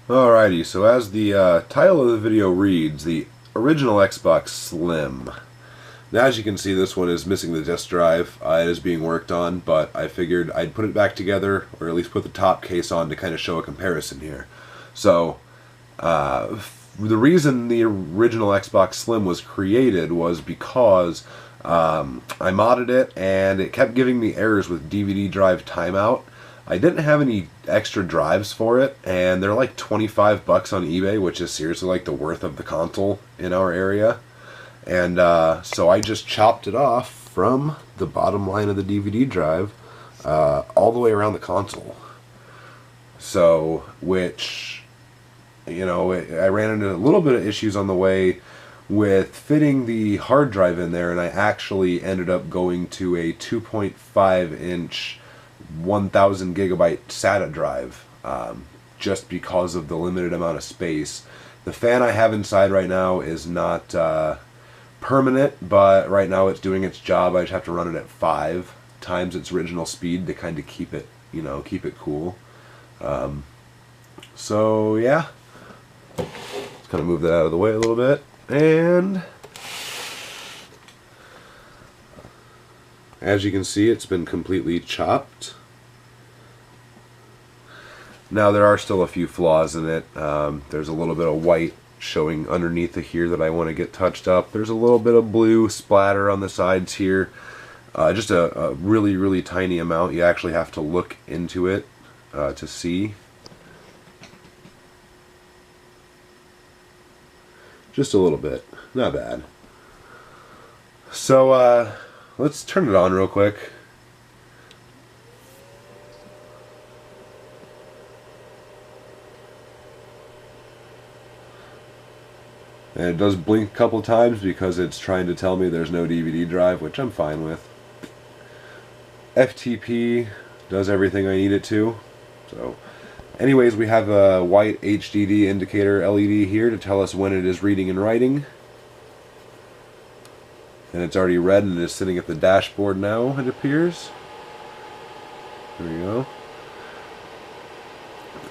Alrighty, so as the title of the video reads, the original Xbox Slim. Now, as you can see, this one is missing the disk drive. It is being worked on, but I figured I'd put it back together, or at least put the top case on to kind of show a comparison here. So, the reason the original Xbox Slim was created was because I modded it, and it kept giving me errors with DVD drive timeout. I didn't have any extra drives for it, and they're like 25 bucks on eBay, which is seriously like the worth of the console in our area. And so I just chopped it off from the bottom line of the DVD drive all the way around the console. So, which, you know, I ran into a little bit of issues on the way with fitting the hard drive in there, and I actually ended up going to a 2.5 inch 1000 gigabyte SATA drive just because of the limited amount of space. The fan I have inside right now is not permanent, but right now it's doing its job. I just have to run it at 5 times its original speed to kind of keep it, you know, keep it cool. So yeah, let's kind of move that out of the way a little bit, and as you can see, it's been completely chopped. Now, there are still a few flaws in it. There's a little bit of white showing underneath of here that I want to get touched up. There's a little bit of blue splatter on the sides here. Just a really, really tiny amount. You actually have to look into it to see. Just a little bit. Not bad. So, let's turn it on real quick. And it does blink a couple times because it's trying to tell me there's no DVD drive, which I'm fine with. FTP does everything I need it to. So, anyways, we have a white HDD indicator LED here to tell us when it is reading and writing. And it's already red and it is sitting at the dashboard now, it appears. There we go.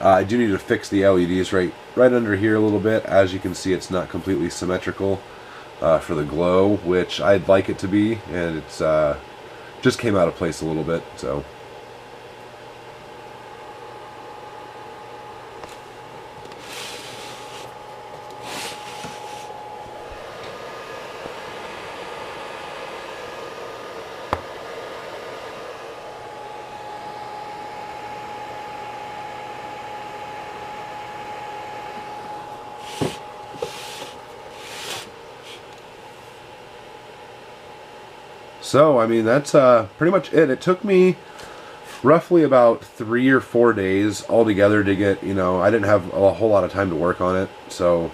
I do need to fix the LEDs right under here a little bit. As you can see, it's not completely symmetrical for the glow, which I'd like it to be, and it's just came out of place a little bit. So, I mean, that's pretty much it. It took me roughly about 3 or 4 days altogether to get, you know, I didn't have a whole lot of time to work on it. So,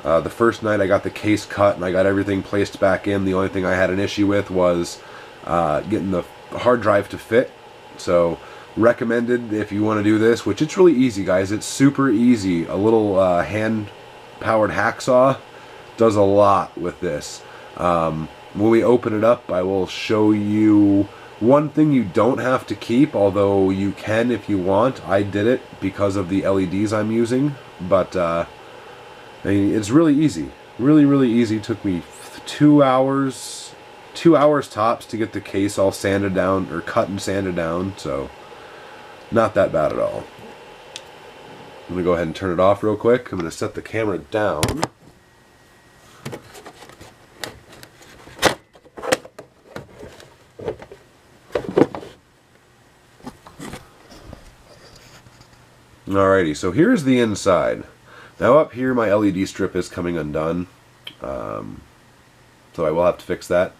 the first night I got the case cut and I got everything placed back in. The only thing I had an issue with was getting the hard drive to fit. So, recommended if you want to do this, which it's really easy, guys. It's super easy. A little hand-powered hacksaw does a lot with this. When we open it up, I will show you one thing you don't have to keep, although you can if you want. I did it because of the LEDs I'm using, but I mean, it's really easy. Really, really easy. It took me 2 hours tops to get the case all sanded down, or cut and sanded down, so not that bad at all. I'm going to go ahead and turn it off real quick. I'm going to set the camera down. Alrighty, so here's the inside. Now up here my LED strip is coming undone, so I will have to fix that.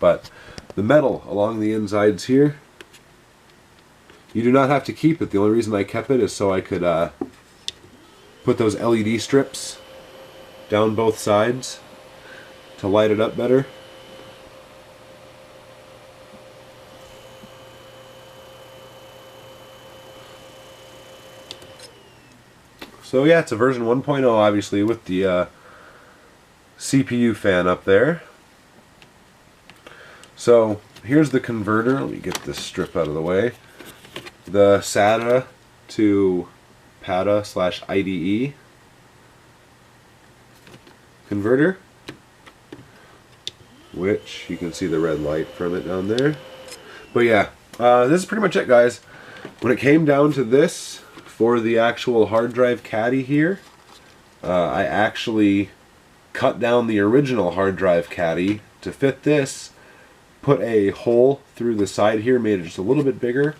But the metal along the insides here, you do not have to keep it. The only reason I kept it is so I could put those LED strips down both sides to light it up better. So yeah, it's a version 1.0, obviously, with the CPU fan up there. So here's the converter. Let me get this strip out of the way. The SATA to PATA/IDE converter, which you can see the red light from it down there. But yeah, this is pretty much it, guys. When it came down to this, for the actual hard drive caddy here, I actually cut down the original hard drive caddy to fit this, put a hole through the side here, made it just a little bit bigger,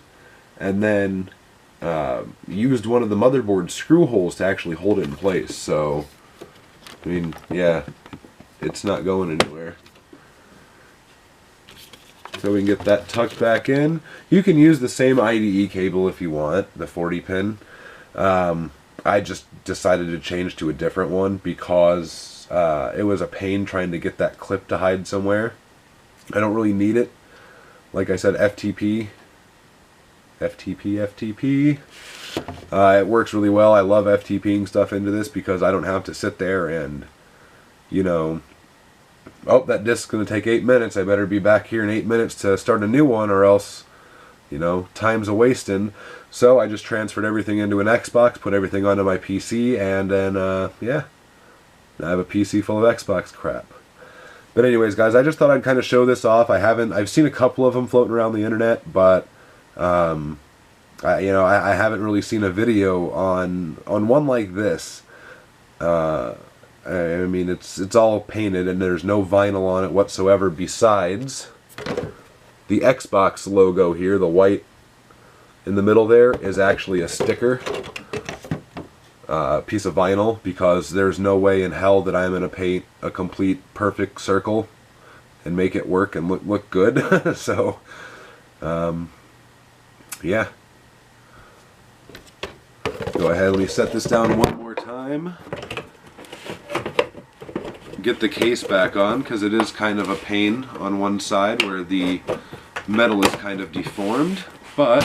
and then used one of the motherboard screw holes to actually hold it in place. So, I mean, yeah, it's not going anywhere. So we can get that tucked back in. You can use the same IDE cable if you want, the 40 pin. I just decided to change to a different one because it was a pain trying to get that clip to hide somewhere. I don't really need it. Like I said, FTP. It works really well. I love FTPing stuff into this because I don't have to sit there and, you know, oh, that disk's going to take 8 minutes. I better be back here in 8 minutes to start a new one, or else, you know, time's a wasting. So I just transferred everything into an Xbox, put everything onto my PC, and then, yeah, I have a PC full of Xbox crap. But anyways, guys, I just thought I'd kind of show this off. I've seen a couple of them floating around the internet, but I haven't really seen a video on one like this. I mean, it's all painted and there's no vinyl on it whatsoever besides the Xbox logo here. The white in the middle there is actually a sticker. Piece of vinyl, because there's no way in hell that I'm going to paint a complete perfect circle and make it work and look good. So, yeah. Go ahead and set this down one more time. Get the case back on, because it is kind of a pain on one side where the metal is kind of deformed, but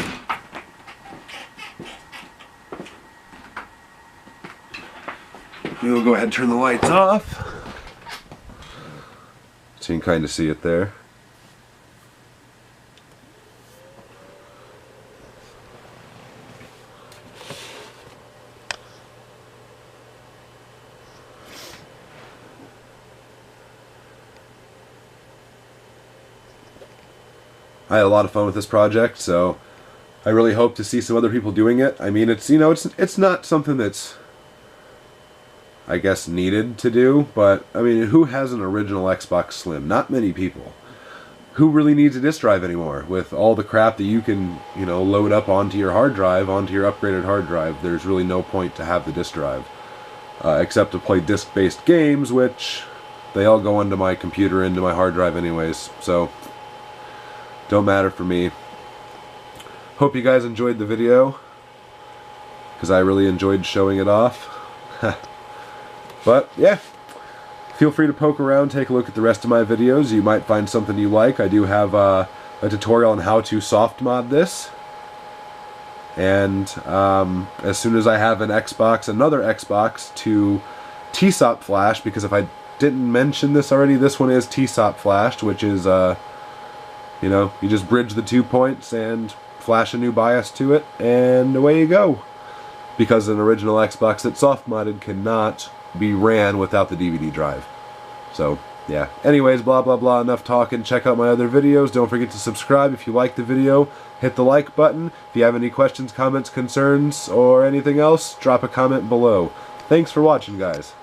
we'll go ahead and turn the lights off so you can kind of see it there. I had a lot of fun with this project, so I really hope to see some other people doing it. I mean, it's, you know, it's not something that's, I guess, needed to do, but I mean, who has an original Xbox Slim? Not many people. Who really needs a disk drive anymore? With all the crap that you can, you know, load up onto your hard drive, onto your upgraded hard drive, there's really no point to have the disk drive, except to play disk-based games, which they all go onto my computer, into my hard drive anyways, so don't matter for me. Hope you guys enjoyed the video, because I really enjoyed showing it off. But yeah, feel free to poke around, take a look at the rest of my videos. You might find something you like. I do have a tutorial on how to soft mod this. And as soon as I have another Xbox to TSOP flash, because if I didn't mention this already, this one is TSOP flashed, which is, you know, you just bridge the 2 points and flash a new BIOS to it, and away you go. Because an original Xbox that's soft modded cannot be ran without the DVD drive. So, yeah. Anyways, blah blah blah, enough talking. Check out my other videos. Don't forget to subscribe if you like the video. Hit the like button. If you have any questions, comments, concerns, or anything else, drop a comment below. Thanks for watching, guys.